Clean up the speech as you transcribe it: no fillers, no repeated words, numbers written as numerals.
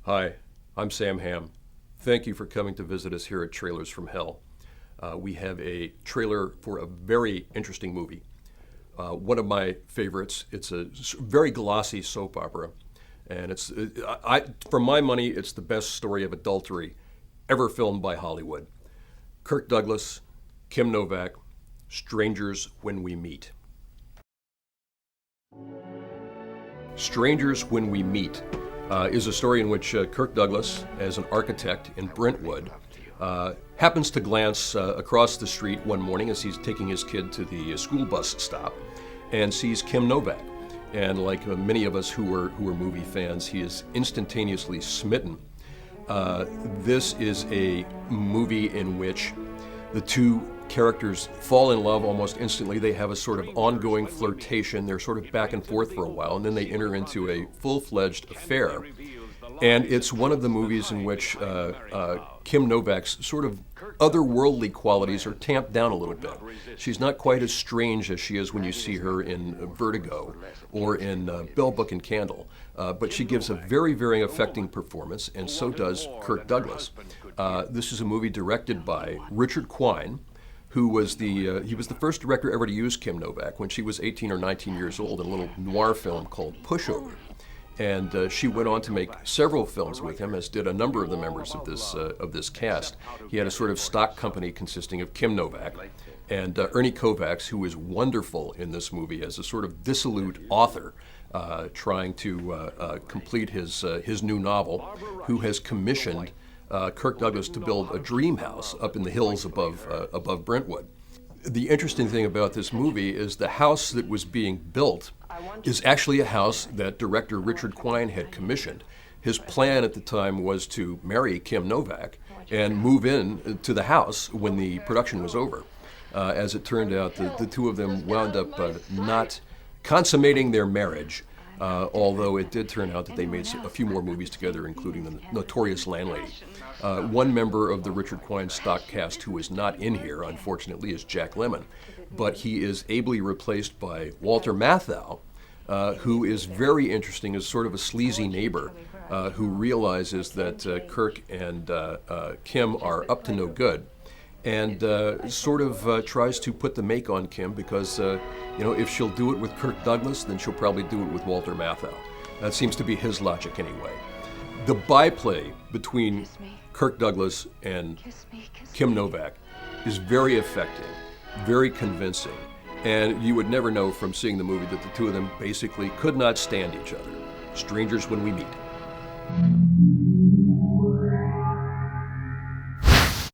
Hi, I'm Sam Hamm. Thank you for coming to visit us here at Trailers from Hell. We have a trailer for a very interesting movie. One of my favorites. It's a very glossy soap opera, and for my money, it's the best story of adultery ever filmed by Hollywood. Kirk Douglas, Kim Novak, Strangers When We Meet. Strangers When We Meet is a story in which Kirk Douglas, as an architect in Brentwood, happens to glance across the street one morning as he's taking his kid to the school bus stop and sees Kim Novak. And like many of us who are movie fans, he is instantaneously smitten. This is a movie in which the two characters fall in love almost instantly. They have a sort of ongoing flirtation. They're sort of back and forth for a while, and then they enter into a full-fledged affair. And it's one of the movies in which Kim Novak's sort of otherworldly qualities are tamped down a little bit. She's not quite as strange as she is when you see her in Vertigo or in Bell, Book and Candle. But she gives a very, very affecting performance, and so does Kirk Douglas. This is a movie directed by Richard Quine, who was he was the first director ever to use Kim Novak when she was 18 or 19 years old in a little noir film called Pushover. And she went on to make several films with him, as did a number of the members of this cast. He had a sort of stock company consisting of Kim Novak and Ernie Kovacs, who is wonderful in this movie as a sort of dissolute author trying to complete his new novel, who has commissioned Kirk Douglas to build a dream house up in the hills above Brentwood. The interesting thing about this movie is the house that was being built is actually a house that director Richard Quine had commissioned. His plan at the time was to marry Kim Novak and move in to the house when the production was over. As it turned out, the two of them wound up not consummating their marriage, although it did turn out that they made a few more movies together, including The Notorious Landlady. One member of the Richard Quine stock cast who is not in here, unfortunately, is Jack Lemmon, but he is ably replaced by Walter Matthau, who is very interesting as sort of a sleazy neighbor who realizes that Kirk and Kim are up to no good, and sort of tries to put the make on Kim because, if she'll do it with Kirk Douglas, then she'll probably do it with Walter Matthau. That seems to be his logic anyway. The byplay between Kirk Douglas and Kim Novak is very affecting, very convincing, and you would never know from seeing the movie that the two of them basically could not stand each other. Strangers When We Meet.